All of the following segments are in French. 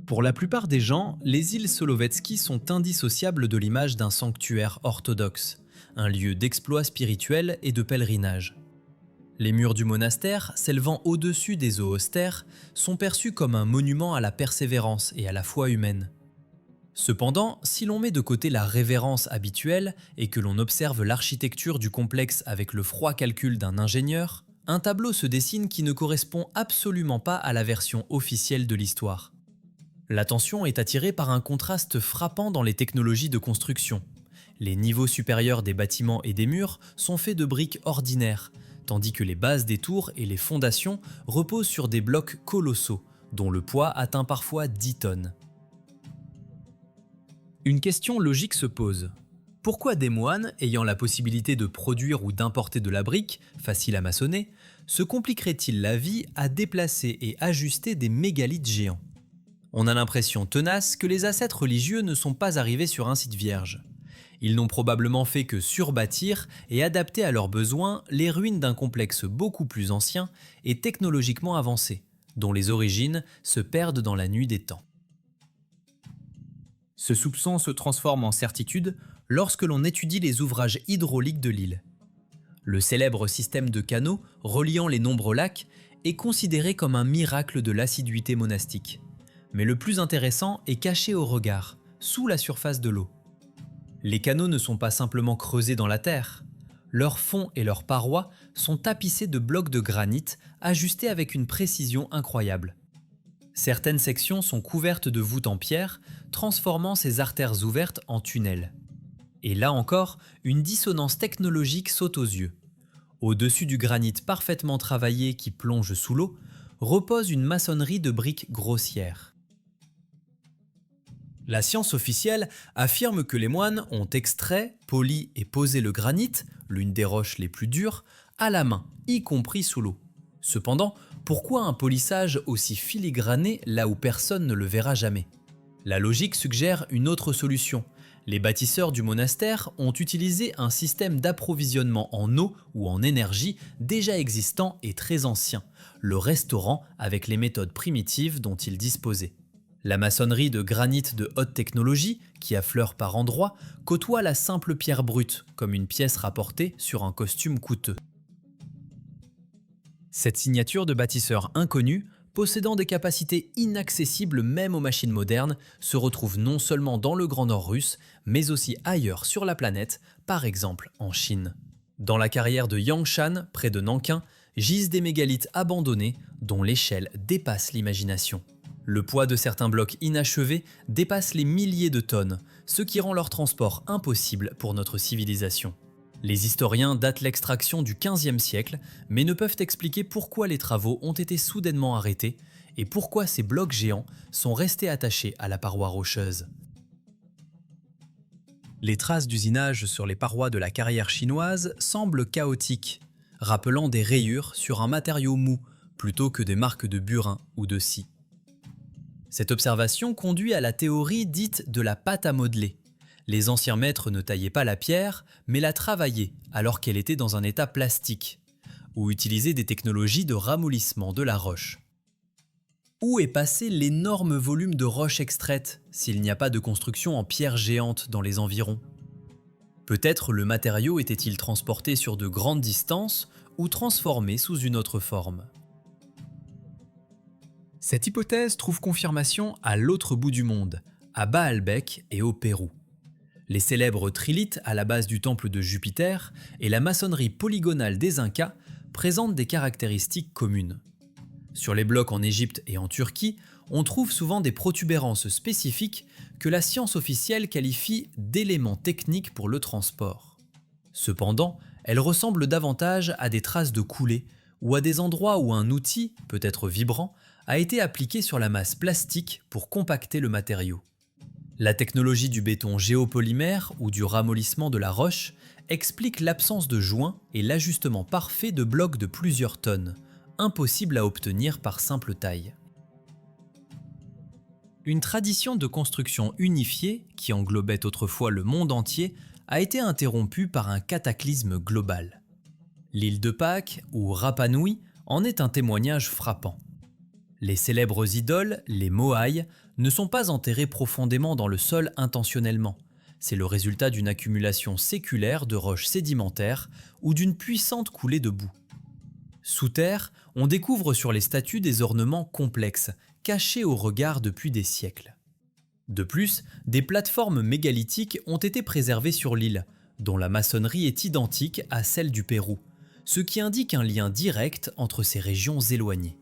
Pour la plupart des gens, les îles Solovetsky sont indissociables de l'image d'un sanctuaire orthodoxe, un lieu d'exploit spirituel et de pèlerinage. Les murs du monastère, s'élevant au-dessus des eaux austères, sont perçus comme un monument à la persévérance et à la foi humaine. Cependant, si l'on met de côté la révérence habituelle et que l'on observe l'architecture du complexe avec le froid calcul d'un ingénieur, un tableau se dessine qui ne correspond absolument pas à la version officielle de l'histoire. L'attention est attirée par un contraste frappant dans les technologies de construction. Les niveaux supérieurs des bâtiments et des murs sont faits de briques ordinaires, tandis que les bases des tours et les fondations reposent sur des blocs colossaux, dont le poids atteint parfois 10 tonnes. Une question logique se pose. Pourquoi des moines, ayant la possibilité de produire ou d'importer de la brique, facile à maçonner, se compliqueraient-ils la vie à déplacer et ajuster des mégalithes géants ? On a l'impression tenace que les ascètes religieux ne sont pas arrivés sur un site vierge. Ils n'ont probablement fait que surbâtir et adapter à leurs besoins les ruines d'un complexe beaucoup plus ancien et technologiquement avancé, dont les origines se perdent dans la nuit des temps. Ce soupçon se transforme en certitude lorsque l'on étudie les ouvrages hydrauliques de l'île. Le célèbre système de canaux reliant les nombreux lacs est considéré comme un miracle de l'assiduité monastique. Mais le plus intéressant est caché au regard, sous la surface de l'eau. Les canaux ne sont pas simplement creusés dans la terre. Leur fond et leurs parois sont tapissés de blocs de granit ajustés avec une précision incroyable. Certaines sections sont couvertes de voûtes en pierre, transformant ces artères ouvertes en tunnels. Et là encore, une dissonance technologique saute aux yeux. Au-dessus du granit parfaitement travaillé qui plonge sous l'eau, repose une maçonnerie de briques grossières. La science officielle affirme que les moines ont extrait, poli et posé le granit, l'une des roches les plus dures, à la main, y compris sous l'eau. Cependant, pourquoi un polissage aussi filigrané là où personne ne le verra jamais ? La logique suggère une autre solution. Les bâtisseurs du monastère ont utilisé un système d'approvisionnement en eau ou en énergie déjà existant et très ancien, le restaurant avec les méthodes primitives dont ils disposaient. La maçonnerie de granit de haute technologie, qui affleure par endroits, côtoie la simple pierre brute, comme une pièce rapportée sur un costume coûteux. Cette signature de bâtisseur inconnu, possédant des capacités inaccessibles même aux machines modernes, se retrouve non seulement dans le Grand Nord russe, mais aussi ailleurs sur la planète, par exemple en Chine. Dans la carrière de Yangshan, près de Nankin, gisent des mégalithes abandonnés dont l'échelle dépasse l'imagination. Le poids de certains blocs inachevés dépasse les milliers de tonnes, ce qui rend leur transport impossible pour notre civilisation. Les historiens datent l'extraction du XVe siècle, mais ne peuvent expliquer pourquoi les travaux ont été soudainement arrêtés et pourquoi ces blocs géants sont restés attachés à la paroi rocheuse. Les traces d'usinage sur les parois de la carrière chinoise semblent chaotiques, rappelant des rayures sur un matériau mou plutôt que des marques de burin ou de scie. Cette observation conduit à la théorie dite de la pâte à modeler. Les anciens maîtres ne taillaient pas la pierre, mais la travaillaient alors qu'elle était dans un état plastique, ou utilisaient des technologies de ramollissement de la roche. Où est passé l'énorme volume de roches extraites s'il n'y a pas de construction en pierre géante dans les environs ? Peut-être le matériau était-il transporté sur de grandes distances ou transformé sous une autre forme. Cette hypothèse trouve confirmation à l'autre bout du monde, à Baalbek et au Pérou. Les célèbres trilithes à la base du temple de Jupiter et la maçonnerie polygonale des Incas présentent des caractéristiques communes. Sur les blocs en Égypte et en Turquie, on trouve souvent des protubérances spécifiques que la science officielle qualifie d'éléments techniques pour le transport. Cependant, elles ressemblent davantage à des traces de coulées ou à des endroits où un outil, peut-être vibrant, a été appliqué sur la masse plastique pour compacter le matériau. La technologie du béton géopolymère ou du ramollissement de la roche explique l'absence de joints et l'ajustement parfait de blocs de plusieurs tonnes, impossible à obtenir par simple taille. Une tradition de construction unifiée, qui englobait autrefois le monde entier, a été interrompue par un cataclysme global. L'île de Pâques, ou Rapa Nui, en est un témoignage frappant. Les célèbres idoles, les moaïs, ne sont pas enterrés profondément dans le sol intentionnellement. C'est le résultat d'une accumulation séculaire de roches sédimentaires ou d'une puissante coulée de boue. Sous terre, on découvre sur les statues des ornements complexes, cachés au regard depuis des siècles. De plus, des plateformes mégalithiques ont été préservées sur l'île, dont la maçonnerie est identique à celle du Pérou, ce qui indique un lien direct entre ces régions éloignées.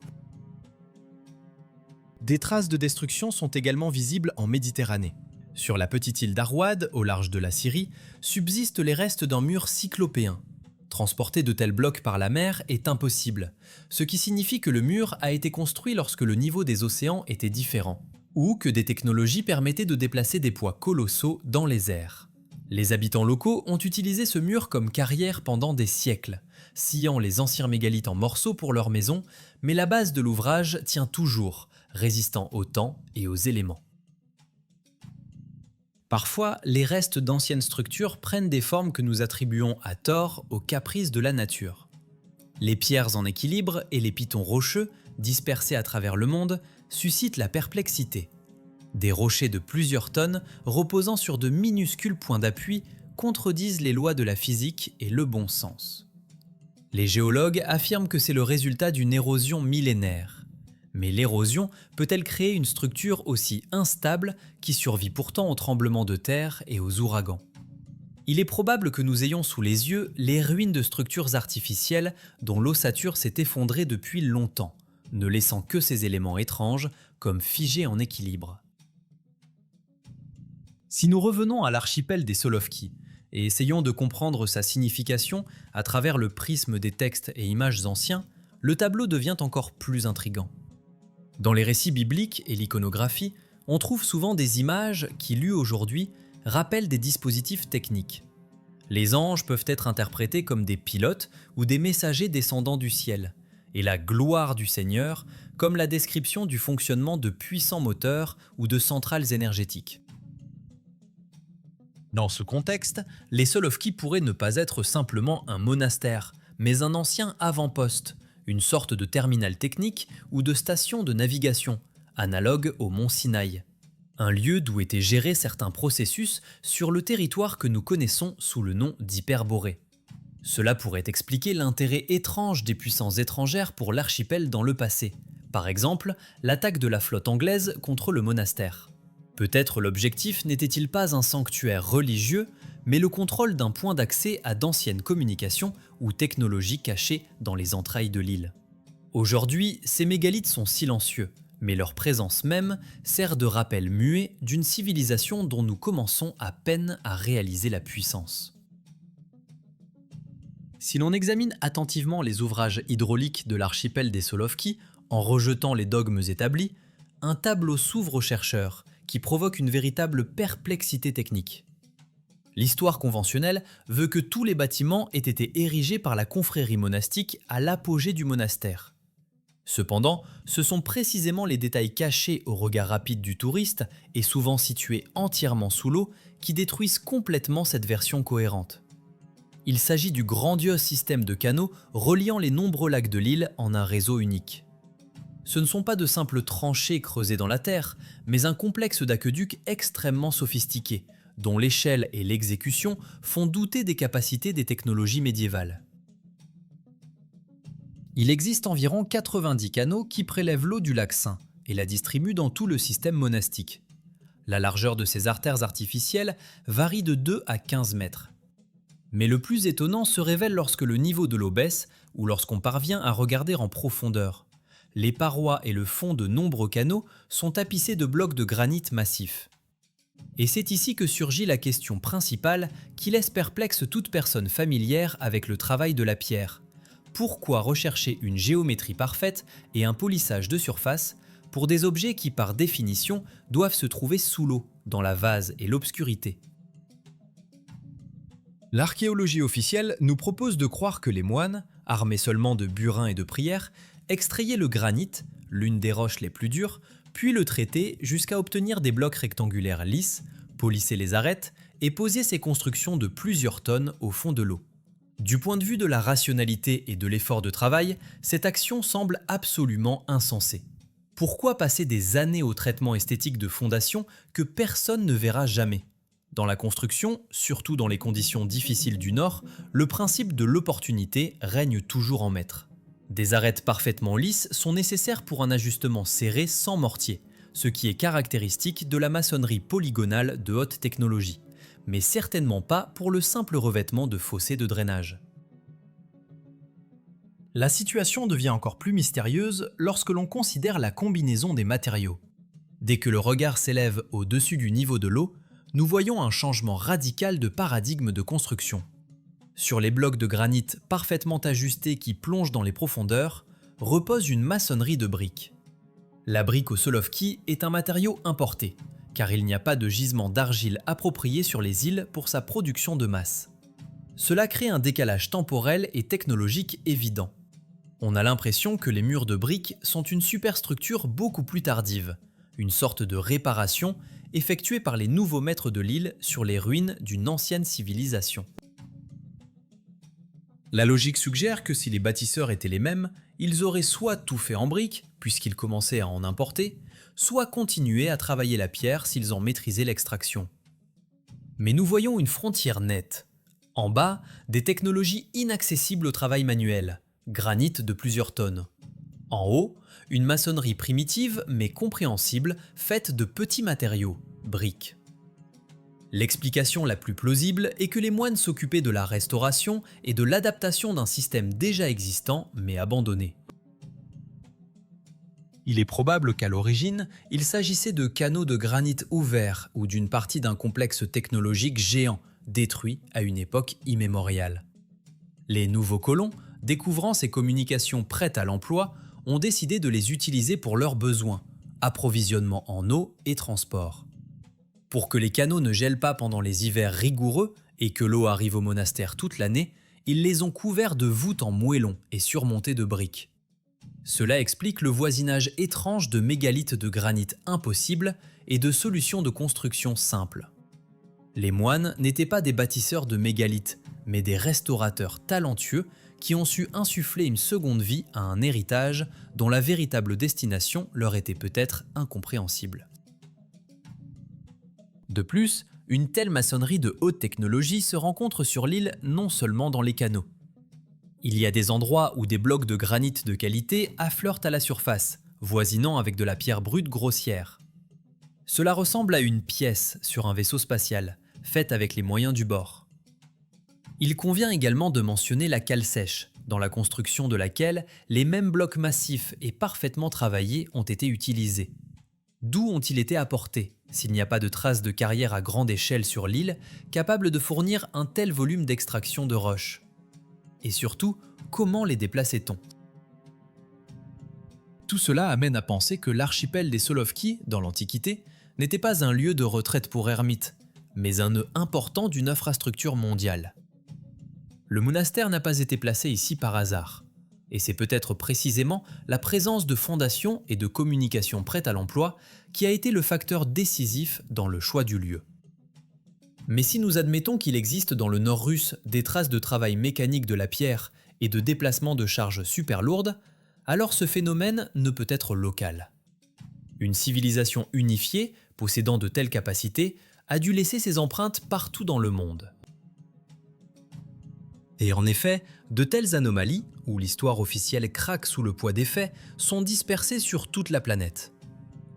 Des traces de destruction sont également visibles en Méditerranée. Sur la petite île d'Arwad, au large de la Syrie, subsistent les restes d'un mur cyclopéen. Transporter de tels blocs par la mer est impossible, ce qui signifie que le mur a été construit lorsque le niveau des océans était différent, ou que des technologies permettaient de déplacer des poids colossaux dans les airs. Les habitants locaux ont utilisé ce mur comme carrière pendant des siècles, sciant les anciens mégalithes en morceaux pour leurs maisons, mais la base de l'ouvrage tient toujours, résistant au temps et aux éléments. Parfois, les restes d'anciennes structures prennent des formes que nous attribuons à tort aux caprices de la nature. Les pierres en équilibre et les pitons rocheux, dispersés à travers le monde, suscitent la perplexité. Des rochers de plusieurs tonnes, reposant sur de minuscules points d'appui, contredisent les lois de la physique et le bon sens. Les géologues affirment que c'est le résultat d'une érosion millénaire. Mais l'érosion peut-elle créer une structure aussi instable qui survit pourtant aux tremblements de terre et aux ouragans? Il est probable que nous ayons sous les yeux les ruines de structures artificielles dont l'ossature s'est effondrée depuis longtemps, ne laissant que ces éléments étranges comme figés en équilibre. Si nous revenons à l'archipel des Solovki et essayons de comprendre sa signification à travers le prisme des textes et images anciens, le tableau devient encore plus intrigant. Dans les récits bibliques et l'iconographie, on trouve souvent des images qui, lues aujourd'hui, rappellent des dispositifs techniques. Les anges peuvent être interprétés comme des pilotes ou des messagers descendant du ciel, et la gloire du Seigneur comme la description du fonctionnement de puissants moteurs ou de centrales énergétiques. Dans ce contexte, les Solovki pourraient ne pas être simplement un monastère, mais un ancien avant-poste, une sorte de terminal technique ou de station de navigation, analogue au mont Sinaï. Un lieu d'où étaient gérés certains processus sur le territoire que nous connaissons sous le nom d'Hyperborée. Cela pourrait expliquer l'intérêt étrange des puissances étrangères pour l'archipel dans le passé. Par exemple, l'attaque de la flotte anglaise contre le monastère. Peut-être l'objectif n'était-il pas un sanctuaire religieux, mais le contrôle d'un point d'accès à d'anciennes communications ou technologies cachées dans les entrailles de l'île. Aujourd'hui, ces mégalithes sont silencieux, mais leur présence même sert de rappel muet d'une civilisation dont nous commençons à peine à réaliser la puissance. Si l'on examine attentivement les ouvrages hydrauliques de l'archipel des Solovki, en rejetant les dogmes établis, un tableau s'ouvre aux chercheurs qui provoque une véritable perplexité technique. L'histoire conventionnelle veut que tous les bâtiments aient été érigés par la confrérie monastique à l'apogée du monastère. Cependant, ce sont précisément les détails cachés au regard rapide du touriste et souvent situés entièrement sous l'eau qui détruisent complètement cette version cohérente. Il s'agit du grandiose système de canaux reliant les nombreux lacs de l'île en un réseau unique. Ce ne sont pas de simples tranchées creusées dans la terre, mais un complexe d'aqueducs extrêmement sophistiqué, dont l'échelle et l'exécution font douter des capacités des technologies médiévales. Il existe environ 90 canaux qui prélèvent l'eau du lac Saint et la distribuent dans tout le système monastique. La largeur de ces artères artificielles varie de 2 à 15 mètres. Mais le plus étonnant se révèle lorsque le niveau de l'eau baisse ou lorsqu'on parvient à regarder en profondeur. Les parois et le fond de nombreux canaux sont tapissés de blocs de granit massifs. Et c'est ici que surgit la question principale qui laisse perplexe toute personne familière avec le travail de la pierre. Pourquoi rechercher une géométrie parfaite et un polissage de surface pour des objets qui, par définition, doivent se trouver sous l'eau, dans la vase et l'obscurité? L'archéologie officielle nous propose de croire que les moines, armés seulement de burins et de prières, extrayaient le granit, l'une des roches les plus dures, puis le traitaient jusqu'à obtenir des blocs rectangulaires lisses, polissaient les arêtes et posaient ces constructions de plusieurs tonnes au fond de l'eau. Du point de vue de la rationalité et de l'effort de travail, cette action semble absolument insensée. Pourquoi passer des années au traitement esthétique de fondations que personne ne verra jamais? Dans la construction, surtout dans les conditions difficiles du Nord, le principe de l'opportunité règne toujours en maître. Des arêtes parfaitement lisses sont nécessaires pour un ajustement serré sans mortier, ce qui est caractéristique de la maçonnerie polygonale de haute technologie, mais certainement pas pour le simple revêtement de fossés de drainage. La situation devient encore plus mystérieuse lorsque l'on considère la combinaison des matériaux. Dès que le regard s'élève au-dessus du niveau de l'eau, nous voyons un changement radical de paradigme de construction. Sur les blocs de granit parfaitement ajustés qui plongent dans les profondeurs, repose une maçonnerie de briques. La brique au Solovki est un matériau importé, car il n'y a pas de gisement d'argile approprié sur les îles pour sa production de masse. Cela crée un décalage temporel et technologique évident. On a l'impression que les murs de briques sont une superstructure beaucoup plus tardive, une sorte de réparation effectuée par les nouveaux maîtres de l'île sur les ruines d'une ancienne civilisation. La logique suggère que si les bâtisseurs étaient les mêmes, ils auraient soit tout fait en briques, puisqu'ils commençaient à en importer, soit continué à travailler la pierre s'ils en maîtrisaient l'extraction. Mais nous voyons une frontière nette. En bas, des technologies inaccessibles au travail manuel, granit de plusieurs tonnes. En haut, une maçonnerie primitive mais compréhensible faite de petits matériaux, briques. L'explication la plus plausible est que les moines s'occupaient de la restauration et de l'adaptation d'un système déjà existant mais abandonné. Il est probable qu'à l'origine, il s'agissait de canaux de granit ouverts ou d'une partie d'un complexe technologique géant, détruit à une époque immémoriale. Les nouveaux colons, découvrant ces communications prêtes à l'emploi, ont décidé de les utiliser pour leurs besoins, approvisionnement en eau et transport. Pour que les canaux ne gèlent pas pendant les hivers rigoureux et que l'eau arrive au monastère toute l'année, ils les ont couverts de voûtes en moellon et surmontés de briques. Cela explique le voisinage étrange de mégalithes de granit impossibles et de solutions de construction simples. Les moines n'étaient pas des bâtisseurs de mégalithes, mais des restaurateurs talentueux qui ont su insuffler une seconde vie à un héritage dont la véritable destination leur était peut-être incompréhensible. De plus, une telle maçonnerie de haute technologie se rencontre sur l'île non seulement dans les canaux. Il y a des endroits où des blocs de granit de qualité affleurent à la surface, voisinant avec de la pierre brute grossière. Cela ressemble à une pièce sur un vaisseau spatial, faite avec les moyens du bord. Il convient également de mentionner la cale sèche, dans la construction de laquelle les mêmes blocs massifs et parfaitement travaillés ont été utilisés. D'où ont-ils été apportés, s'il n'y a pas de traces de carrière à grande échelle sur l'île, capable de fournir un tel volume d'extraction de roches? Et surtout, comment les déplaçait-on? Tout cela amène à penser que l'archipel des Solovki, dans l'Antiquité, n'était pas un lieu de retraite pour ermites, mais un nœud important d'une infrastructure mondiale. Le monastère n'a pas été placé ici par hasard, et c'est peut-être précisément la présence de fondations et de communications prêtes à l'emploi qui a été le facteur décisif dans le choix du lieu. Mais si nous admettons qu'il existe dans le nord russe des traces de travail mécanique de la pierre et de déplacement de charges super lourdes, alors ce phénomène ne peut être local. Une civilisation unifiée, possédant de telles capacités, a dû laisser ses empreintes partout dans le monde. Et en effet, de telles anomalies, où l'histoire officielle craque sous le poids des faits, sont dispersées sur toute la planète.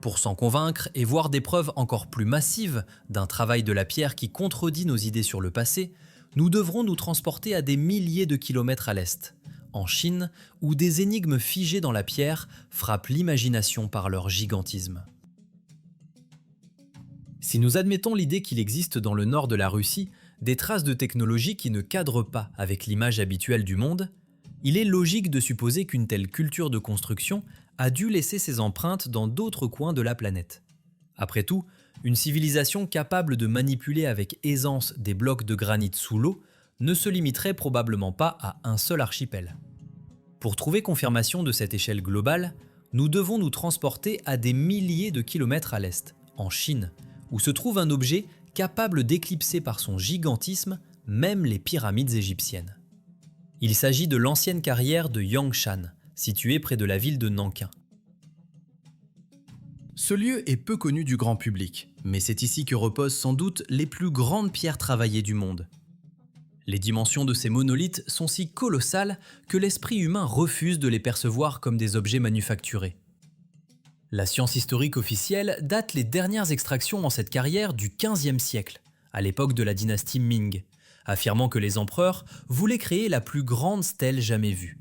Pour s'en convaincre et voir des preuves encore plus massives d'un travail de la pierre qui contredit nos idées sur le passé, nous devrons nous transporter à des milliers de kilomètres à l'est, en Chine, où des énigmes figées dans la pierre frappent l'imagination par leur gigantisme. Si nous admettons l'idée qu'il existe dans le nord de la Russie des traces de technologie qui ne cadrent pas avec l'image habituelle du monde, il est logique de supposer qu'une telle culture de construction a dû laisser ses empreintes dans d'autres coins de la planète. Après tout, une civilisation capable de manipuler avec aisance des blocs de granit sous l'eau ne se limiterait probablement pas à un seul archipel. Pour trouver confirmation de cette échelle globale, nous devons nous transporter à des milliers de kilomètres à l'est, en Chine, où se trouve un objet capable d'éclipser par son gigantisme même les pyramides égyptiennes. Il s'agit de l'ancienne carrière de Yangshan, située près de la ville de Nankin. Ce lieu est peu connu du grand public, mais c'est ici que reposent sans doute les plus grandes pierres travaillées du monde. Les dimensions de ces monolithes sont si colossales que l'esprit humain refuse de les percevoir comme des objets manufacturés. La science historique officielle date les dernières extractions en cette carrière du XVe siècle, à l'époque de la dynastie Ming, affirmant que les empereurs voulaient créer la plus grande stèle jamais vue.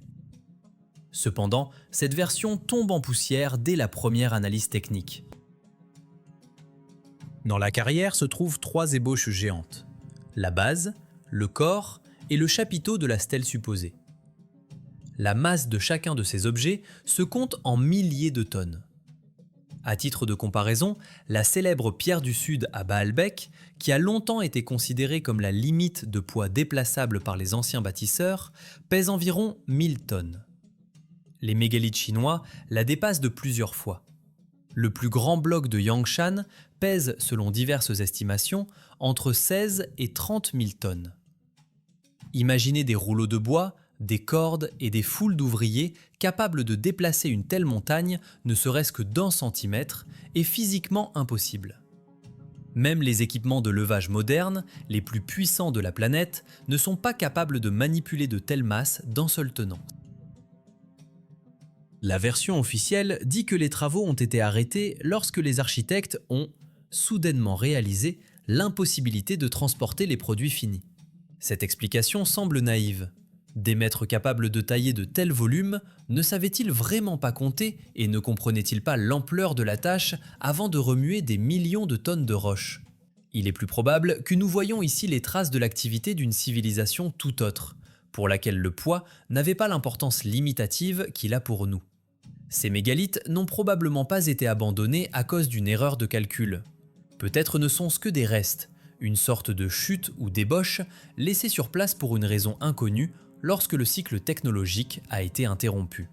Cependant, cette version tombe en poussière dès la première analyse technique. Dans la carrière se trouvent 3 ébauches géantes: la base, le corps et le chapiteau de la stèle supposée. La masse de chacun de ces objets se compte en milliers de tonnes. À titre de comparaison, la célèbre pierre du Sud à Baalbek, qui a longtemps été considérée comme la limite de poids déplaçable par les anciens bâtisseurs, pèse environ 1000 tonnes. Les mégalithes chinois la dépassent de plusieurs fois. Le plus grand bloc de Yangshan pèse, selon diverses estimations, entre 16 et 30 000 tonnes. Imaginez des rouleaux de bois, des cordes et des foules d'ouvriers capables de déplacer une telle montagne ne serait-ce que d'1 centimètre est physiquement impossible. Même les équipements de levage modernes, les plus puissants de la planète, ne sont pas capables de manipuler de telles masses d'un seul tenant. La version officielle dit que les travaux ont été arrêtés lorsque les architectes ont soudainement réalisé l'impossibilité de transporter les produits finis. Cette explication semble naïve. Des maîtres capables de tailler de tels volumes ne savaient-ils vraiment pas compter et ne comprenaient-ils pas l'ampleur de la tâche avant de remuer des millions de tonnes de roches? Il est plus probable que nous voyons ici les traces de l'activité d'une civilisation tout autre, pour laquelle le poids n'avait pas l'importance limitative qu'il a pour nous. Ces mégalithes n'ont probablement pas été abandonnés à cause d'une erreur de calcul. Peut-être ne sont-ce que des restes, une sorte de chute ou d'ébauche laissée sur place pour une raison inconnue lorsque le cycle technologique a été interrompu.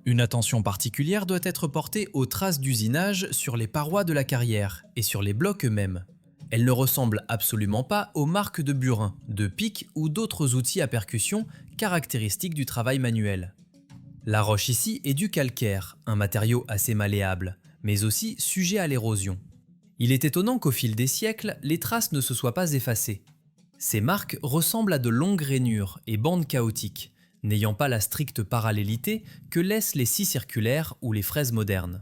Une attention particulière doit être portée aux traces d'usinage sur les parois de la carrière et sur les blocs eux-mêmes. Elles ne ressemblent absolument pas aux marques de burin, de pics ou d'autres outils à percussion caractéristiques du travail manuel. La roche ici est du calcaire, un matériau assez malléable, mais aussi sujet à l'érosion. Il est étonnant qu'au fil des siècles, les traces ne se soient pas effacées. Ces marques ressemblent à de longues rainures et bandes chaotiques, n'ayant pas la stricte parallélité que laissent les scies circulaires ou les fraises modernes.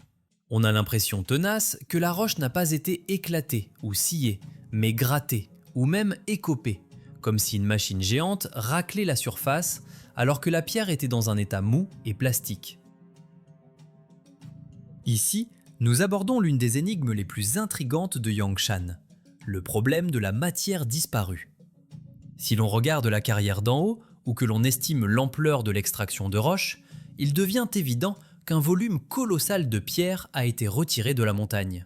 On a l'impression tenace que la roche n'a pas été éclatée ou sciée, mais grattée ou même écopée, comme si une machine géante raclait la surface alors que la pierre était dans un état mou et plastique. Ici, nous abordons l'une des énigmes les plus intrigantes de Yangshan, le problème de la matière disparue. Si l'on regarde la carrière d'en haut, ou que l'on estime l'ampleur de l'extraction de roches, il devient évident qu'un volume colossal de pierre a été retiré de la montagne.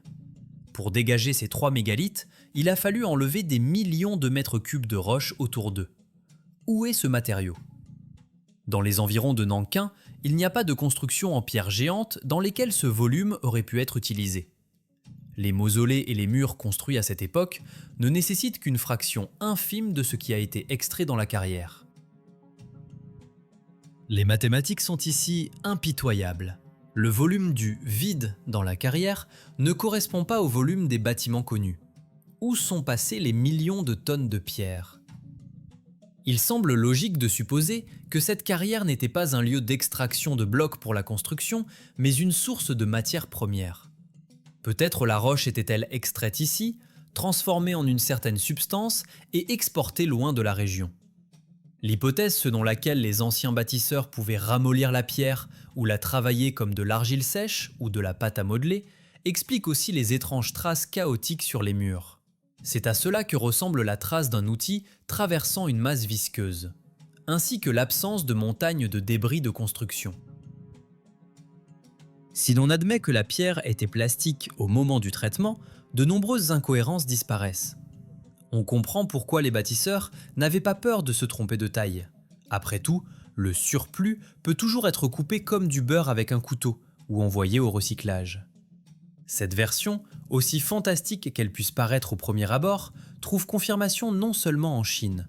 Pour dégager ces 3 mégalithes, il a fallu enlever des millions de mètres cubes de roches autour d'eux. Où est ce matériau? Dans les environs de Nankin, il n'y a pas de construction en pierre géante dans lesquelles ce volume aurait pu être utilisé. Les mausolées et les murs construits à cette époque ne nécessitent qu'une fraction infime de ce qui a été extrait dans la carrière. Les mathématiques sont ici impitoyables. Le volume du vide dans la carrière ne correspond pas au volume des bâtiments connus. Où sont passés les millions de tonnes de pierre? Il semble logique de supposer que cette carrière n'était pas un lieu d'extraction de blocs pour la construction, mais une source de matières premières. Peut-être la roche était-elle extraite ici, transformée en une certaine substance et exportée loin de la région. L'hypothèse selon laquelle les anciens bâtisseurs pouvaient ramollir la pierre ou la travailler comme de l'argile sèche ou de la pâte à modeler explique aussi les étranges traces chaotiques sur les murs. C'est à cela que ressemble la trace d'un outil traversant une masse visqueuse, ainsi que l'absence de montagnes de débris de construction. Si l'on admet que la pierre était plastique au moment du traitement, de nombreuses incohérences disparaissent. On comprend pourquoi les bâtisseurs n'avaient pas peur de se tromper de taille. Après tout, le surplus peut toujours être coupé comme du beurre avec un couteau ou envoyé au recyclage. Cette version, aussi fantastique qu'elle puisse paraître au premier abord, trouve confirmation non seulement en Chine.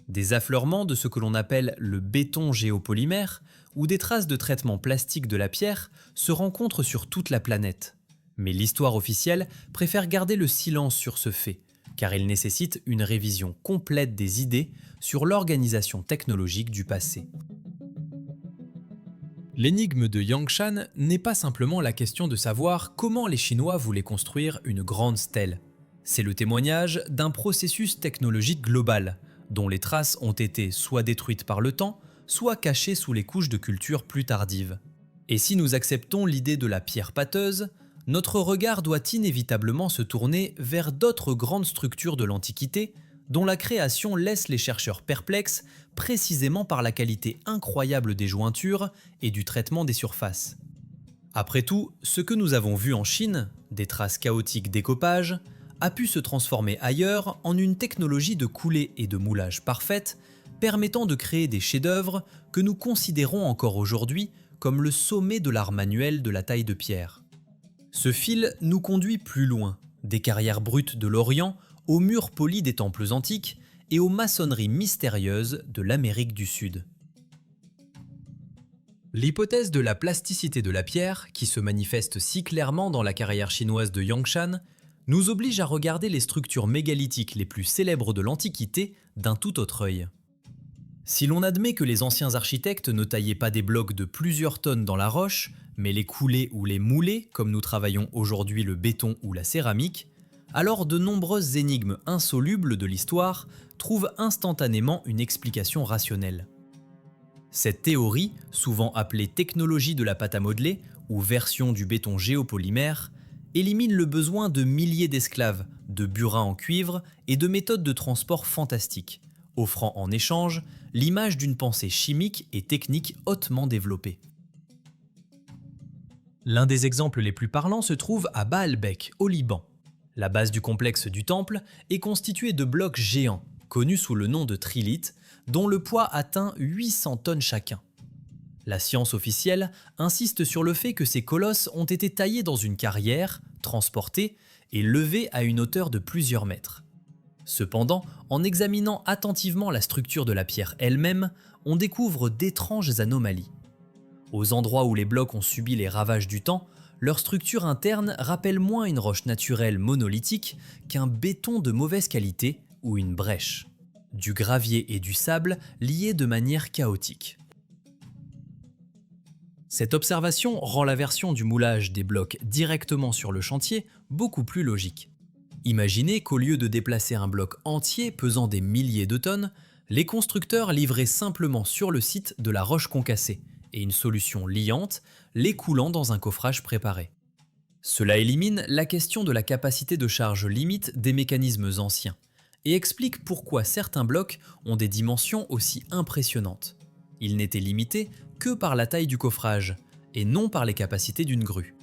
Des affleurements de ce que l'on appelle le béton géopolymère où des traces de traitement plastique de la pierre se rencontrent sur toute la planète. Mais l'histoire officielle préfère garder le silence sur ce fait, car il nécessite une révision complète des idées sur l'organisation technologique du passé. L'énigme de Yangshan n'est pas simplement la question de savoir comment les Chinois voulaient construire une grande stèle. C'est le témoignage d'un processus technologique global, dont les traces ont été soit détruites par le temps, soit cachées sous les couches de culture plus tardives. Et si nous acceptons l'idée de la pierre pâteuse, notre regard doit inévitablement se tourner vers d'autres grandes structures de l'Antiquité, dont la création laisse les chercheurs perplexes précisément par la qualité incroyable des jointures et du traitement des surfaces. Après tout, ce que nous avons vu en Chine, des traces chaotiques d'écopage, a pu se transformer ailleurs en une technologie de coulée et de moulage parfaite, permettant de créer des chefs-d'œuvre que nous considérons encore aujourd'hui comme le sommet de l'art manuel de la taille de pierre. Ce fil nous conduit plus loin, des carrières brutes de l'Orient aux murs polis des temples antiques et aux maçonneries mystérieuses de l'Amérique du Sud. L'hypothèse de la plasticité de la pierre, qui se manifeste si clairement dans la carrière chinoise de Yangshan, nous oblige à regarder les structures mégalithiques les plus célèbres de l'Antiquité d'un tout autre œil. Si l'on admet que les anciens architectes ne taillaient pas des blocs de plusieurs tonnes dans la roche, mais les coulaient ou les moulaient, comme nous travaillons aujourd'hui le béton ou la céramique, alors de nombreuses énigmes insolubles de l'histoire trouvent instantanément une explication rationnelle. Cette théorie, souvent appelée technologie de la pâte à modeler ou version du béton géopolymère, élimine le besoin de milliers d'esclaves, de burins en cuivre et de méthodes de transport fantastiques, offrant en échange l'image d'une pensée chimique et technique hautement développée. L'un des exemples les plus parlants se trouve à Baalbek, au Liban. La base du complexe du temple est constituée de blocs géants, connus sous le nom de trilithes, dont le poids atteint 800 tonnes chacun. La science officielle insiste sur le fait que ces colosses ont été taillés dans une carrière, transportés et levés à une hauteur de plusieurs mètres. Cependant, en examinant attentivement la structure de la pierre elle-même, on découvre d'étranges anomalies. Aux endroits où les blocs ont subi les ravages du temps, leur structure interne rappelle moins une roche naturelle monolithique qu'un béton de mauvaise qualité ou une brèche. Du gravier et du sable liés de manière chaotique. Cette observation rend la version du moulage des blocs directement sur le chantier beaucoup plus logique. Imaginez qu'au lieu de déplacer un bloc entier pesant des milliers de tonnes, les constructeurs livraient simplement sur le site de la roche concassée et une solution liante, les coulant dans un coffrage préparé. Cela élimine la question de la capacité de charge limite des mécanismes anciens et explique pourquoi certains blocs ont des dimensions aussi impressionnantes. Ils n'étaient limités que par la taille du coffrage et non par les capacités d'une grue.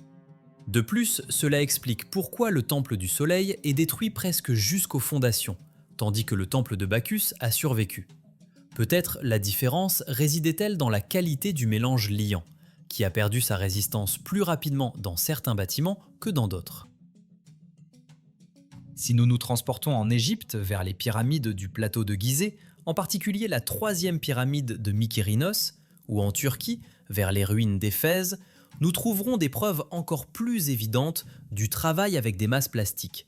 De plus, cela explique pourquoi le temple du Soleil est détruit presque jusqu'aux fondations, tandis que le temple de Bacchus a survécu. Peut-être la différence résidait-elle dans la qualité du mélange liant, qui a perdu sa résistance plus rapidement dans certains bâtiments que dans d'autres. Si nous nous transportons en Égypte vers les pyramides du plateau de Gizeh, en particulier la 3e pyramide de Mykérinos, ou en Turquie, vers les ruines d'Éphèse, nous trouverons des preuves encore plus évidentes du travail avec des masses plastiques.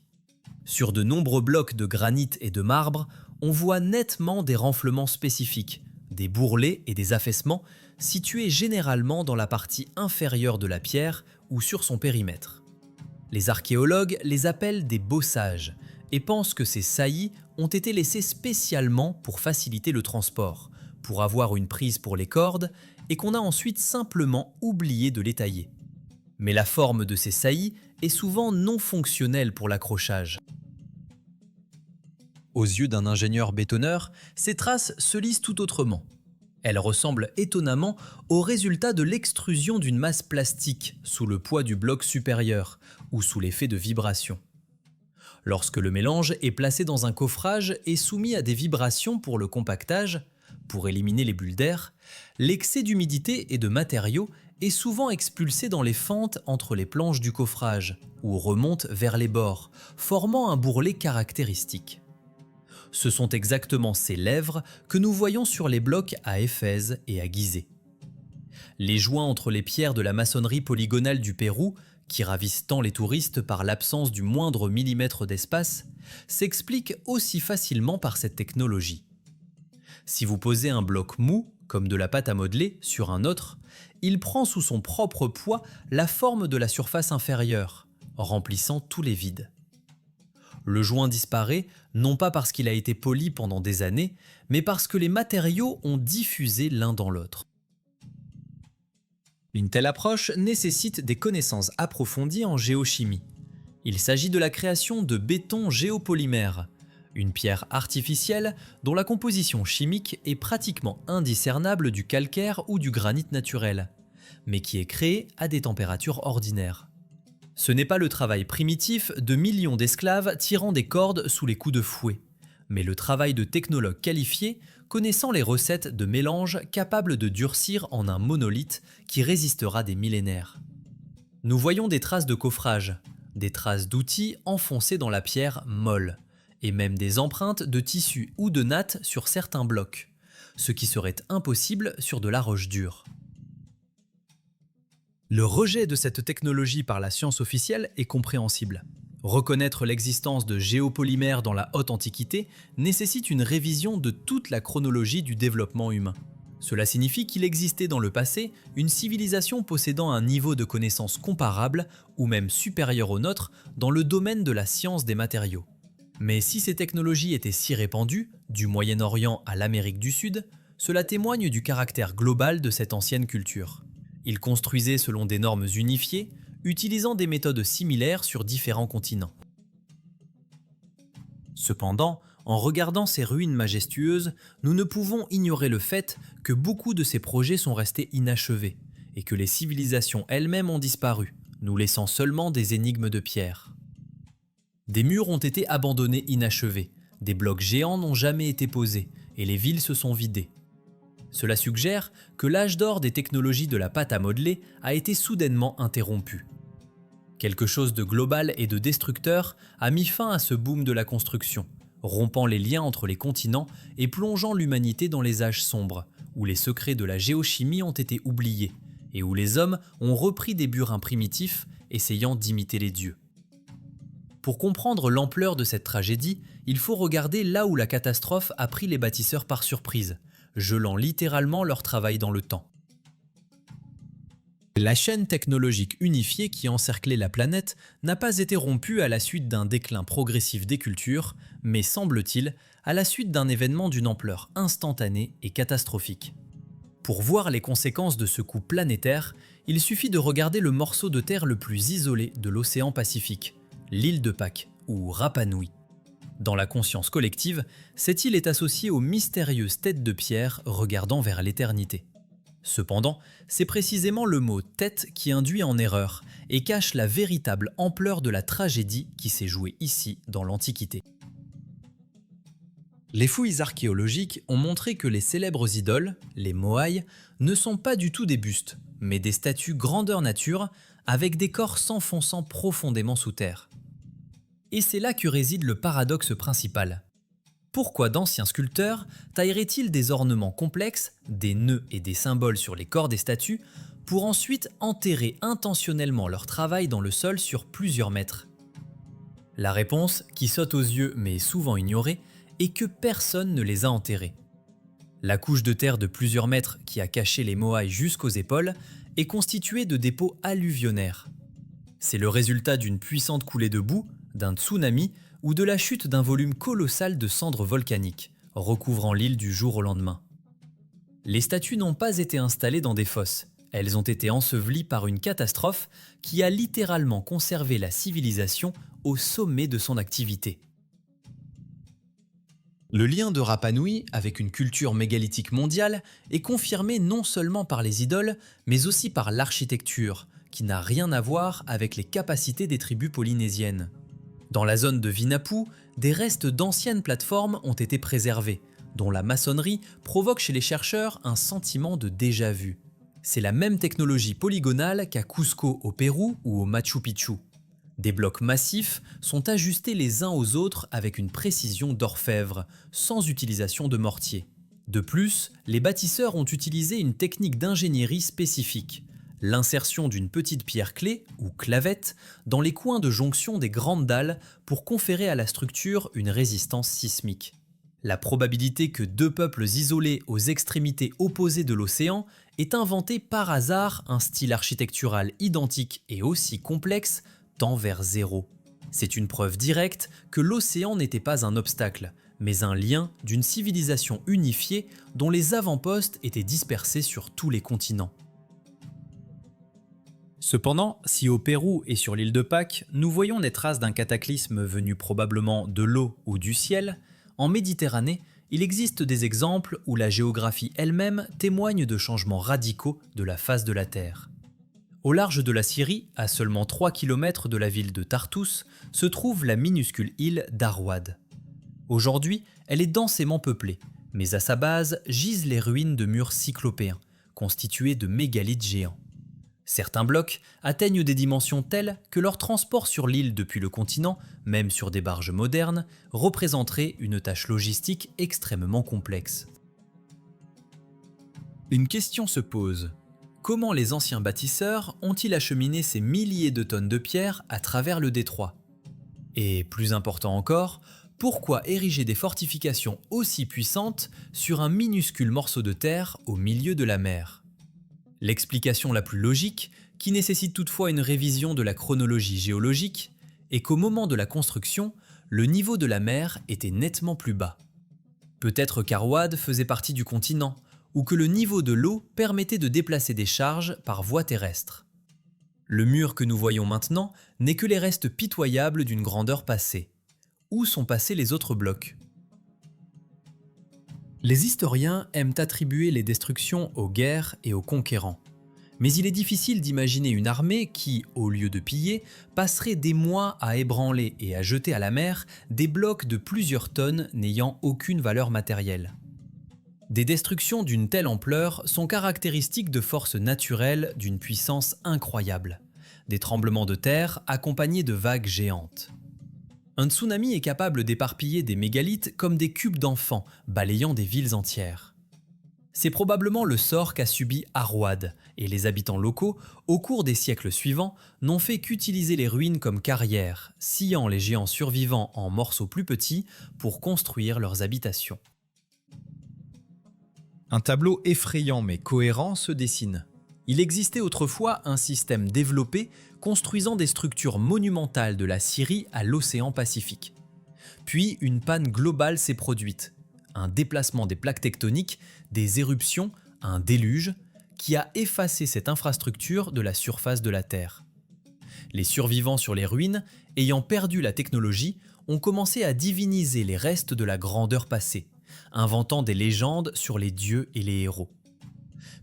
Sur de nombreux blocs de granit et de marbre, on voit nettement des renflements spécifiques, des bourrelets et des affaissements situés généralement dans la partie inférieure de la pierre ou sur son périmètre. Les archéologues les appellent des bossages et pensent que ces saillies ont été laissées spécialement pour faciliter le transport, pour avoir une prise pour les cordes et qu'on a ensuite simplement oublié de les tailler. Mais la forme de ces saillies est souvent non fonctionnelle pour l'accrochage. Aux yeux d'un ingénieur bétonneur, ces traces se lisent tout autrement. Elles ressemblent étonnamment au résultat de l'extrusion d'une masse plastique sous le poids du bloc supérieur ou sous l'effet de vibration. Lorsque le mélange est placé dans un coffrage et soumis à des vibrations pour le compactage, pour éliminer les bulles d'air, l'excès d'humidité et de matériaux est souvent expulsé dans les fentes entre les planches du coffrage ou remonte vers les bords, formant un bourrelet caractéristique. Ce sont exactement ces lèvres que nous voyons sur les blocs à Éphèse et à Gizeh. Les joints entre les pierres de la maçonnerie polygonale du Pérou, qui ravissent tant les touristes par l'absence du moindre millimètre d'espace, s'expliquent aussi facilement par cette technologie. Si vous posez un bloc mou, comme de la pâte à modeler, sur un autre, il prend sous son propre poids la forme de la surface inférieure, remplissant tous les vides. Le joint disparaît non pas parce qu'il a été poli pendant des années, mais parce que les matériaux ont diffusé l'un dans l'autre. Une telle approche nécessite des connaissances approfondies en géochimie. Il s'agit de la création de béton géopolymère, une pierre artificielle dont la composition chimique est pratiquement indiscernable du calcaire ou du granit naturel, mais qui est créée à des températures ordinaires. Ce n'est pas le travail primitif de millions d'esclaves tirant des cordes sous les coups de fouet, mais le travail de technologues qualifiés connaissant les recettes de mélange capables de durcir en un monolithe qui résistera des millénaires. Nous voyons des traces de coffrage, des traces d'outils enfoncés dans la pierre molle, et même des empreintes de tissu ou de natte sur certains blocs, ce qui serait impossible sur de la roche dure. Le rejet de cette technologie par la science officielle est compréhensible. Reconnaître l'existence de géopolymères dans la haute antiquité nécessite une révision de toute la chronologie du développement humain. Cela signifie qu'il existait dans le passé une civilisation possédant un niveau de connaissance comparable ou même supérieur au nôtre dans le domaine de la science des matériaux. Mais si ces technologies étaient si répandues, du Moyen-Orient à l'Amérique du Sud, cela témoigne du caractère global de cette ancienne culture. Ils construisaient selon des normes unifiées, utilisant des méthodes similaires sur différents continents. Cependant, en regardant ces ruines majestueuses, nous ne pouvons ignorer le fait que beaucoup de ces projets sont restés inachevés et que les civilisations elles-mêmes ont disparu, nous laissant seulement des énigmes de pierre. Des murs ont été abandonnés inachevés, des blocs géants n'ont jamais été posés et les villes se sont vidées. Cela suggère que l'âge d'or des technologies de la pâte à modeler a été soudainement interrompu. Quelque chose de global et de destructeur a mis fin à ce boom de la construction, rompant les liens entre les continents et plongeant l'humanité dans les âges sombres, où les secrets de la géochimie ont été oubliés, et où les hommes ont repris des burins primitifs, essayant d'imiter les dieux. Pour comprendre l'ampleur de cette tragédie, il faut regarder là où la catastrophe a pris les bâtisseurs par surprise, gelant littéralement leur travail dans le temps. La chaîne technologique unifiée qui encerclait la planète n'a pas été rompue à la suite d'un déclin progressif des cultures, mais semble-t-il, à la suite d'un événement d'une ampleur instantanée et catastrophique. Pour voir les conséquences de ce coup planétaire, il suffit de regarder le morceau de terre le plus isolé de l'océan Pacifique, l'île de Pâques, ou Rapa Nui. Dans la conscience collective, cette île est associée aux mystérieuses têtes de pierre regardant vers l'éternité. Cependant, c'est précisément le mot « tête » qui induit en erreur et cache la véritable ampleur de la tragédie qui s'est jouée ici dans l'Antiquité. Les fouilles archéologiques ont montré que les célèbres idoles, les moaïs, ne sont pas du tout des bustes, mais des statues grandeur nature avec des corps s'enfonçant profondément sous terre. Et c'est là que réside le paradoxe principal. Pourquoi d'anciens sculpteurs tailleraient-ils des ornements complexes, des nœuds et des symboles sur les corps des statues, pour ensuite enterrer intentionnellement leur travail dans le sol sur plusieurs mètres? La réponse, qui saute aux yeux mais est souvent ignorée, est que personne ne les a enterrés. La couche de terre de plusieurs mètres qui a caché les moaïs jusqu'aux épaules est constituée de dépôts alluvionnaires. C'est le résultat d'une puissante coulée de boue, d'un tsunami ou de la chute d'un volume colossal de cendres volcaniques, recouvrant l'île du jour au lendemain. Les statues n'ont pas été installées dans des fosses, elles ont été ensevelies par une catastrophe qui a littéralement conservé la civilisation au sommet de son activité. Le lien de Rapa Nui avec une culture mégalithique mondiale est confirmé non seulement par les idoles, mais aussi par l'architecture, qui n'a rien à voir avec les capacités des tribus polynésiennes. Dans la zone de Vinapu, des restes d'anciennes plateformes ont été préservés, dont la maçonnerie provoque chez les chercheurs un sentiment de déjà-vu. C'est la même technologie polygonale qu'à Cusco au Pérou ou au Machu Picchu. Des blocs massifs sont ajustés les uns aux autres avec une précision d'orfèvre, sans utilisation de mortier. De plus, les bâtisseurs ont utilisé une technique d'ingénierie spécifique, l'insertion d'une petite pierre clé, ou clavette, dans les coins de jonction des grandes dalles pour conférer à la structure une résistance sismique. La probabilité que deux peuples isolés aux extrémités opposées de l'océan aient inventé par hasard un style architectural identique et aussi complexe tend vers zéro. C'est une preuve directe que l'océan n'était pas un obstacle, mais un lien d'une civilisation unifiée dont les avant-postes étaient dispersés sur tous les continents. Cependant, si au Pérou et sur l'île de Pâques, nous voyons des traces d'un cataclysme venu probablement de l'eau ou du ciel, en Méditerranée, il existe des exemples où la géographie elle-même témoigne de changements radicaux de la face de la Terre. Au large de la Syrie, à seulement 3 km de la ville de Tartous, se trouve la minuscule île d'Arwad. Aujourd'hui, elle est densément peuplée, mais à sa base gisent les ruines de murs cyclopéens, constitués de mégalithes géants. Certains blocs atteignent des dimensions telles que leur transport sur l'île depuis le continent, même sur des barges modernes, représenterait une tâche logistique extrêmement complexe. Une question se pose. Comment les anciens bâtisseurs ont-ils acheminé ces milliers de tonnes de pierre à travers le détroit? Et plus important encore, pourquoi ériger des fortifications aussi puissantes sur un minuscule morceau de terre au milieu de la mer? L'explication la plus logique, qui nécessite toutefois une révision de la chronologie géologique, est qu'au moment de la construction, le niveau de la mer était nettement plus bas. Peut-être qu'Arwad faisait partie du continent, ou que le niveau de l'eau permettait de déplacer des charges par voie terrestre. Le mur que nous voyons maintenant n'est que les restes pitoyables d'une grandeur passée. Où sont passés les autres blocs? Les historiens aiment attribuer les destructions aux guerres et aux conquérants. Mais il est difficile d'imaginer une armée qui, au lieu de piller, passerait des mois à ébranler et à jeter à la mer des blocs de plusieurs tonnes n'ayant aucune valeur matérielle. Des destructions d'une telle ampleur sont caractéristiques de forces naturelles d'une puissance incroyable, des tremblements de terre accompagnés de vagues géantes. Un tsunami est capable d'éparpiller des mégalithes comme des cubes d'enfants, balayant des villes entières. C'est probablement le sort qu'a subi Arwad, et les habitants locaux, au cours des siècles suivants, n'ont fait qu'utiliser les ruines comme carrières, sciant les géants survivants en morceaux plus petits pour construire leurs habitations. Un tableau effrayant mais cohérent se dessine. Il existait autrefois un système développé construisant des structures monumentales de la Syrie à l'océan Pacifique. Puis une panne globale s'est produite, un déplacement des plaques tectoniques, des éruptions, un déluge, qui a effacé cette infrastructure de la surface de la Terre. Les survivants sur les ruines, ayant perdu la technologie, ont commencé à diviniser les restes de la grandeur passée, inventant des légendes sur les dieux et les héros.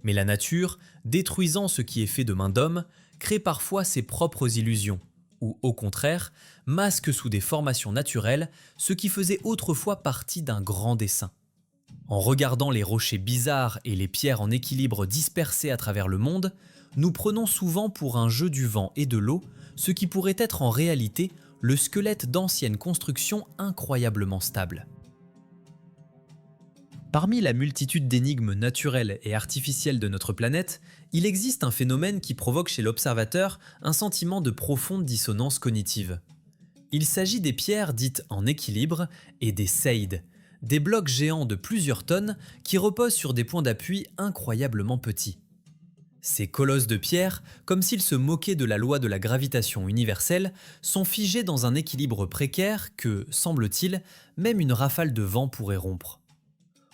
Mais la nature, détruisant ce qui est fait de main d'homme, crée parfois ses propres illusions, ou au contraire, masque sous des formations naturelles ce qui faisait autrefois partie d'un grand dessein. En regardant les rochers bizarres et les pierres en équilibre dispersées à travers le monde, nous prenons souvent pour un jeu du vent et de l'eau ce qui pourrait être en réalité le squelette d'anciennes constructions incroyablement stables. Parmi la multitude d'énigmes naturelles et artificielles de notre planète, il existe un phénomène qui provoque chez l'observateur un sentiment de profonde dissonance cognitive. Il s'agit des pierres dites en équilibre et des seides, des blocs géants de plusieurs tonnes qui reposent sur des points d'appui incroyablement petits. Ces colosses de pierre, comme s'ils se moquaient de la loi de la gravitation universelle, sont figés dans un équilibre précaire que, semble-t-il, même une rafale de vent pourrait rompre.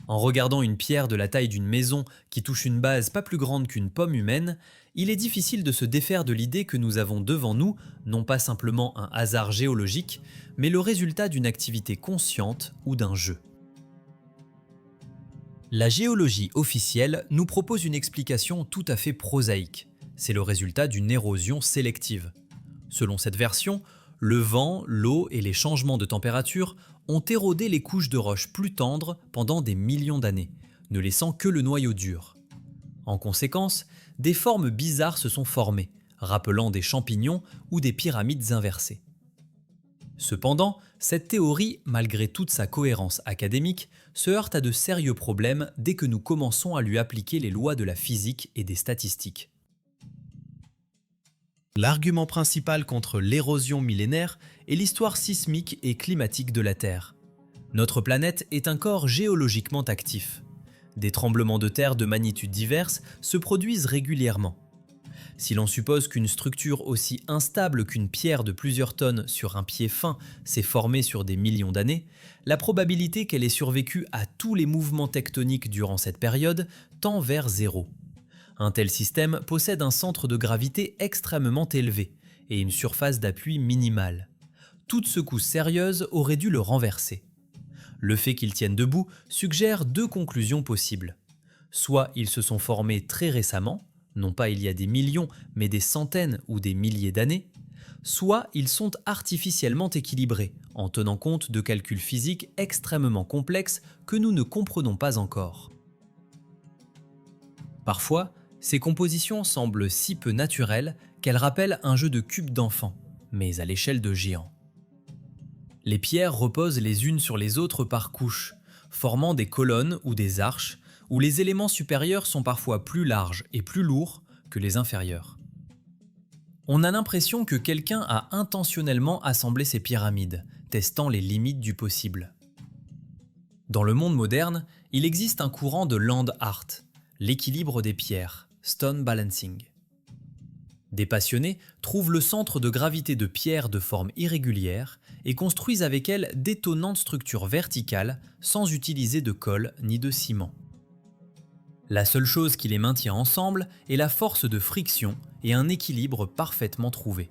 En regardant une pierre de la taille d'une maison qui touche une base pas plus grande qu'une pomme humaine, il est difficile de se défaire de l'idée que nous avons devant nous non pas simplement un hasard géologique, mais le résultat d'une activité consciente ou d'un jeu. La géologie officielle nous propose une explication tout à fait prosaïque. C'est le résultat d'une érosion sélective. Selon cette version, le vent, l'eau et les changements de température ont érodé les couches de roches plus tendres pendant des millions d'années, ne laissant que le noyau dur. En conséquence, des formes bizarres se sont formées, rappelant des champignons ou des pyramides inversées. Cependant, cette théorie, malgré toute sa cohérence académique, se heurte à de sérieux problèmes dès que nous commençons à lui appliquer les lois de la physique et des statistiques. L'argument principal contre l'érosion millénaire est l'histoire sismique et climatique de la Terre. Notre planète est un corps géologiquement actif. Des tremblements de terre de magnitudes diverses se produisent régulièrement. Si l'on suppose qu'une structure aussi instable qu'une pierre de plusieurs tonnes sur un pied fin s'est formée sur des millions d'années, la probabilité qu'elle ait survécu à tous les mouvements tectoniques durant cette période tend vers zéro. Un tel système possède un centre de gravité extrêmement élevé et une surface d'appui minimale. Toute secousse sérieuse aurait dû le renverser. Le fait qu'ils tiennent debout suggère deux conclusions possibles. Soit ils se sont formés très récemment, non pas il y a des millions, mais des centaines ou des milliers d'années, soit ils sont artificiellement équilibrés, en tenant compte de calculs physiques extrêmement complexes que nous ne comprenons pas encore. Parfois, ces compositions semblent si peu naturelles qu'elles rappellent un jeu de cubes d'enfants, mais à l'échelle de géants. Les pierres reposent les unes sur les autres par couches, formant des colonnes ou des arches, où les éléments supérieurs sont parfois plus larges et plus lourds que les inférieurs. On a l'impression que quelqu'un a intentionnellement assemblé ces pyramides, testant les limites du possible. Dans le monde moderne, il existe un courant de land art, l'équilibre des pierres, stone balancing. Des passionnés trouvent le centre de gravité de pierres de forme irrégulière et construisent avec elles d'étonnantes structures verticales sans utiliser de colle ni de ciment. La seule chose qui les maintient ensemble est la force de friction et un équilibre parfaitement trouvé.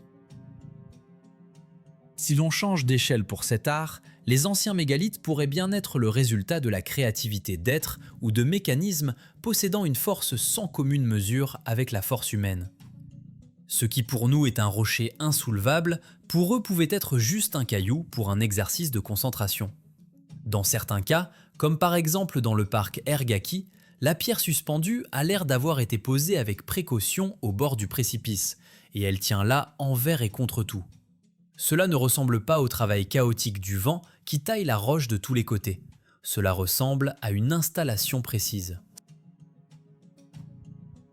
Si l'on change d'échelle pour cet art, les anciens mégalithes pourraient bien être le résultat de la créativité d'êtres ou de mécanismes possédant une force sans commune mesure avec la force humaine. Ce qui pour nous est un rocher insoulevable, pour eux pouvait être juste un caillou pour un exercice de concentration. Dans certains cas, comme par exemple dans le parc Ergaki, la pierre suspendue a l'air d'avoir été posée avec précaution au bord du précipice, et elle tient là envers et contre tout. Cela ne ressemble pas au travail chaotique du vent qui taille la roche de tous les côtés. Cela ressemble à une installation précise.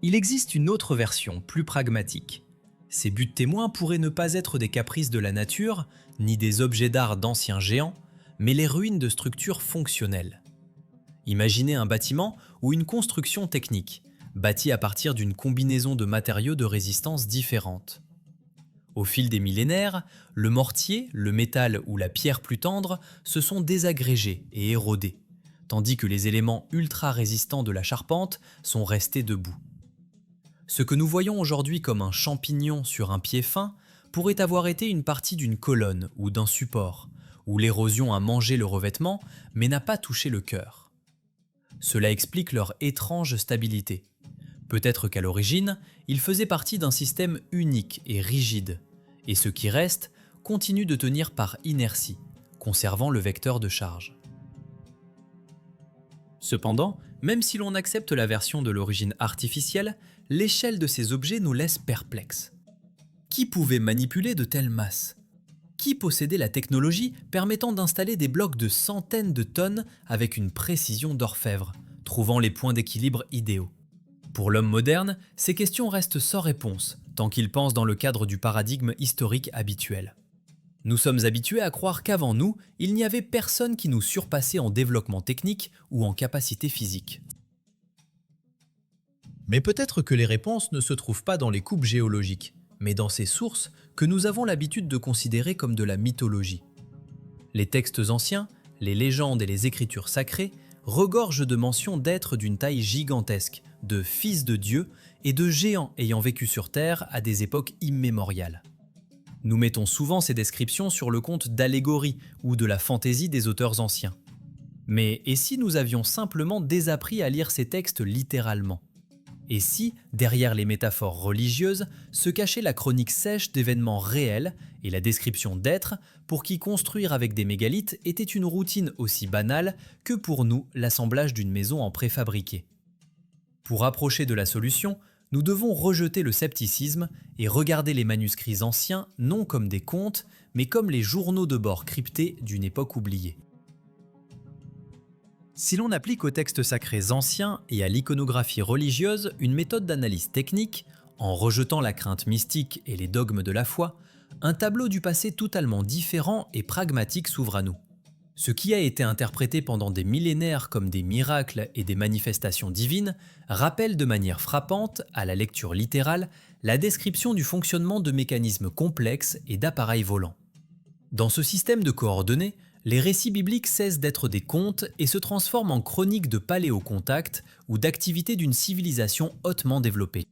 Il existe une autre version, plus pragmatique. Ces buts témoins pourraient ne pas être des caprices de la nature, ni des objets d'art d'anciens géants, mais les ruines de structures fonctionnelles. Imaginez un bâtiment ou une construction technique, bâtie à partir d'une combinaison de matériaux de résistance différentes. Au fil des millénaires, le mortier, le métal ou la pierre plus tendre se sont désagrégés et érodés, tandis que les éléments ultra résistants de la charpente sont restés debout. Ce que nous voyons aujourd'hui comme un champignon sur un pied fin pourrait avoir été une partie d'une colonne ou d'un support, où l'érosion a mangé le revêtement mais n'a pas touché le cœur. Cela explique leur étrange stabilité. Peut-être qu'à l'origine, ils faisaient partie d'un système unique et rigide, et ce qui reste continue de tenir par inertie, conservant le vecteur de charge. Cependant, même si l'on accepte la version de l'origine artificielle, l'échelle de ces objets nous laisse perplexes. Qui pouvait manipuler de telles masses ? Qui possédait la technologie permettant d'installer des blocs de centaines de tonnes avec une précision d'orfèvre, trouvant les points d'équilibre idéaux? Pour l'homme moderne, ces questions restent sans réponse, tant qu'il pense dans le cadre du paradigme historique habituel. Nous sommes habitués à croire qu'avant nous, il n'y avait personne qui nous surpassait en développement technique ou en capacité physique. Mais peut-être que les réponses ne se trouvent pas dans les coupes géologiques, mais dans ces sources que nous avons l'habitude de considérer comme de la mythologie. Les textes anciens, les légendes et les écritures sacrées regorgent de mentions d'êtres d'une taille gigantesque, de fils de Dieu et de géants ayant vécu sur Terre à des époques immémoriales. Nous mettons souvent ces descriptions sur le compte d'allégories ou de la fantaisie des auteurs anciens. Mais et si nous avions simplement désappris à lire ces textes littéralement ? Et si, derrière les métaphores religieuses, se cachait la chronique sèche d'événements réels et la description d'êtres pour qui construire avec des mégalithes était une routine aussi banale que pour nous l'assemblage d'une maison en préfabriqué. Pour approcher de la solution, nous devons rejeter le scepticisme et regarder les manuscrits anciens non comme des contes, mais comme les journaux de bord cryptés d'une époque oubliée. Si l'on applique aux textes sacrés anciens et à l'iconographie religieuse une méthode d'analyse technique, en rejetant la crainte mystique et les dogmes de la foi, un tableau du passé totalement différent et pragmatique s'ouvre à nous. Ce qui a été interprété pendant des millénaires comme des miracles et des manifestations divines rappelle de manière frappante, à la lecture littérale, la description du fonctionnement de mécanismes complexes et d'appareils volants. Dans ce système de coordonnées, les récits bibliques cessent d'être des contes et se transforment en chroniques de paléocontact ou d'activités d'une civilisation hautement développée.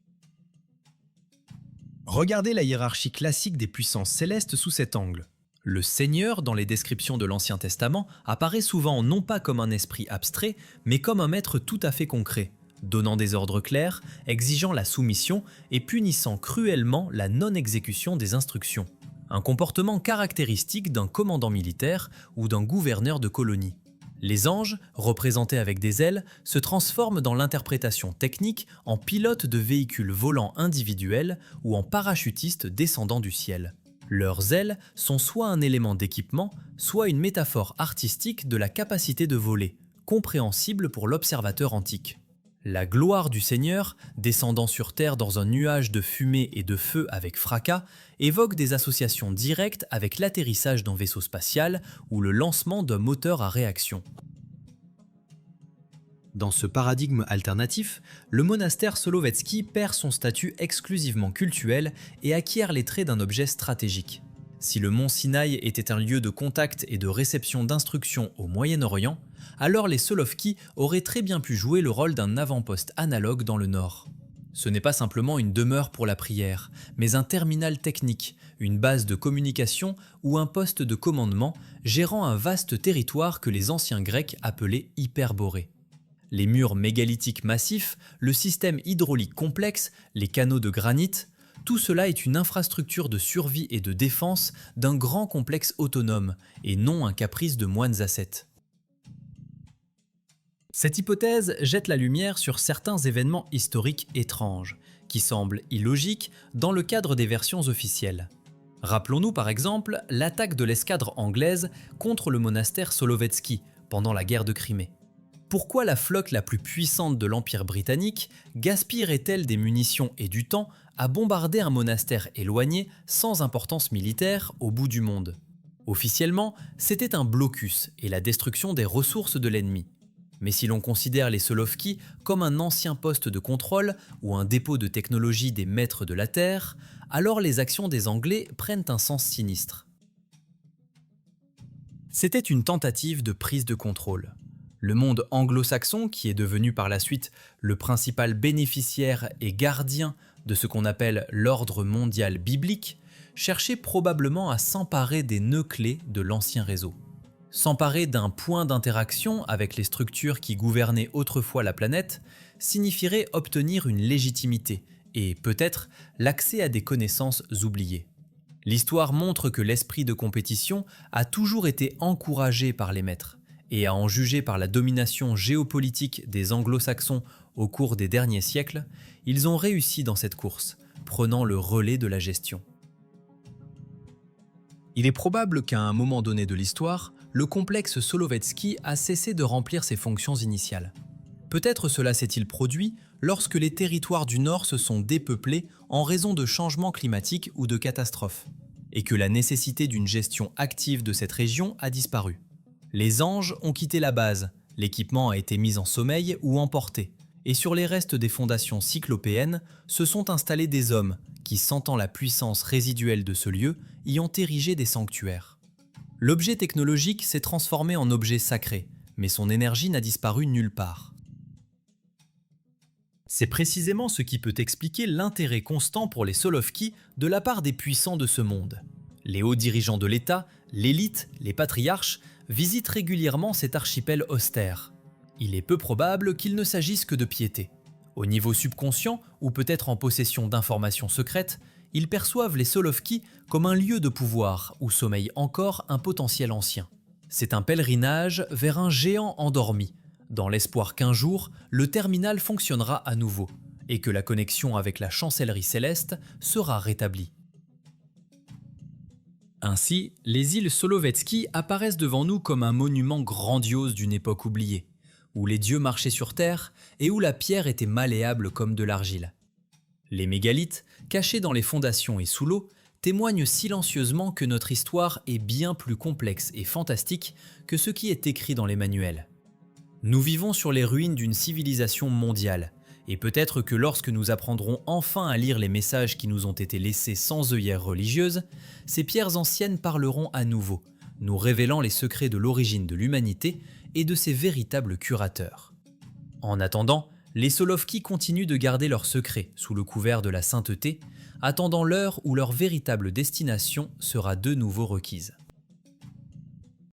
Regardez la hiérarchie classique des puissances célestes sous cet angle. Le Seigneur, dans les descriptions de l'Ancien Testament, apparaît souvent non pas comme un esprit abstrait, mais comme un maître tout à fait concret, donnant des ordres clairs, exigeant la soumission et punissant cruellement la non-exécution des instructions. Un comportement caractéristique d'un commandant militaire ou d'un gouverneur de colonie. Les anges, représentés avec des ailes, se transforment dans l'interprétation technique en pilotes de véhicules volants individuels ou en parachutistes descendant du ciel. Leurs ailes sont soit un élément d'équipement, soit une métaphore artistique de la capacité de voler, compréhensible pour l'observateur antique. La gloire du Seigneur, descendant sur terre dans un nuage de fumée et de feu avec fracas, évoque des associations directes avec l'atterrissage d'un vaisseau spatial ou le lancement d'un moteur à réaction. Dans ce paradigme alternatif, le monastère Solovetsky perd son statut exclusivement cultuel et acquiert les traits d'un objet stratégique. Si le mont Sinaï était un lieu de contact et de réception d'instructions au Moyen-Orient, alors les Solovki auraient très bien pu jouer le rôle d'un avant-poste analogue dans le nord. Ce n'est pas simplement une demeure pour la prière, mais un terminal technique, une base de communication ou un poste de commandement gérant un vaste territoire que les anciens Grecs appelaient Hyperborée. Les murs mégalithiques massifs, le système hydraulique complexe, les canaux de granit, tout cela est une infrastructure de survie et de défense d'un grand complexe autonome, et non un caprice de moines ascètes. Cette hypothèse jette la lumière sur certains événements historiques étranges, qui semblent illogiques dans le cadre des versions officielles. Rappelons-nous par exemple l'attaque de l'escadre anglaise contre le monastère Solovetsky pendant la guerre de Crimée. Pourquoi la flotte la plus puissante de l'Empire britannique gaspillerait-elle des munitions et du temps à bombarder un monastère éloigné sans importance militaire au bout du monde? Officiellement, c'était un blocus et la destruction des ressources de l'ennemi. Mais si l'on considère les Solovki comme un ancien poste de contrôle ou un dépôt de technologie des maîtres de la Terre, alors les actions des Anglais prennent un sens sinistre. C'était une tentative de prise de contrôle. Le monde anglo-saxon, qui est devenu par la suite le principal bénéficiaire et gardien de ce qu'on appelle l'ordre mondial biblique, cherchait probablement à s'emparer des nœuds clés de l'ancien réseau. S'emparer d'un point d'interaction avec les structures qui gouvernaient autrefois la planète signifierait obtenir une légitimité et peut-être l'accès à des connaissances oubliées. L'histoire montre que l'esprit de compétition a toujours été encouragé par les maîtres. Et à en juger par la domination géopolitique des anglo-saxons au cours des derniers siècles, ils ont réussi dans cette course, prenant le relais de la gestion. Il est probable qu'à un moment donné de l'histoire, le complexe Solovetsky a cessé de remplir ses fonctions initiales. Peut-être cela s'est-il produit lorsque les territoires du Nord se sont dépeuplés en raison de changements climatiques ou de catastrophes, et que la nécessité d'une gestion active de cette région a disparu. Les anges ont quitté la base, l'équipement a été mis en sommeil ou emporté, et sur les restes des fondations cyclopéennes se sont installés des hommes qui, sentant la puissance résiduelle de ce lieu, y ont érigé des sanctuaires. L'objet technologique s'est transformé en objet sacré, mais son énergie n'a disparu nulle part. C'est précisément ce qui peut expliquer l'intérêt constant pour les Solovki de la part des puissants de ce monde. Les hauts dirigeants de l'État, l'élite, les patriarches, visitent régulièrement cet archipel austère. Il est peu probable qu'il ne s'agisse que de piété. Au niveau subconscient, ou peut-être en possession d'informations secrètes, ils perçoivent les Solovki comme un lieu de pouvoir où sommeille encore un potentiel ancien. C'est un pèlerinage vers un géant endormi, dans l'espoir qu'un jour, le terminal fonctionnera à nouveau, et que la connexion avec la chancellerie céleste sera rétablie. Ainsi, les îles Solovetsky apparaissent devant nous comme un monument grandiose d'une époque oubliée, où les dieux marchaient sur terre et où la pierre était malléable comme de l'argile. Les mégalithes, cachés dans les fondations et sous l'eau, témoignent silencieusement que notre histoire est bien plus complexe et fantastique que ce qui est écrit dans les manuels. Nous vivons sur les ruines d'une civilisation mondiale, et peut-être que lorsque nous apprendrons enfin à lire les messages qui nous ont été laissés sans œillères religieuses, ces pierres anciennes parleront à nouveau, nous révélant les secrets de l'origine de l'humanité et de ses véritables curateurs. En attendant, les Solovki continuent de garder leurs secrets sous le couvert de la sainteté, attendant l'heure où leur véritable destination sera de nouveau requise.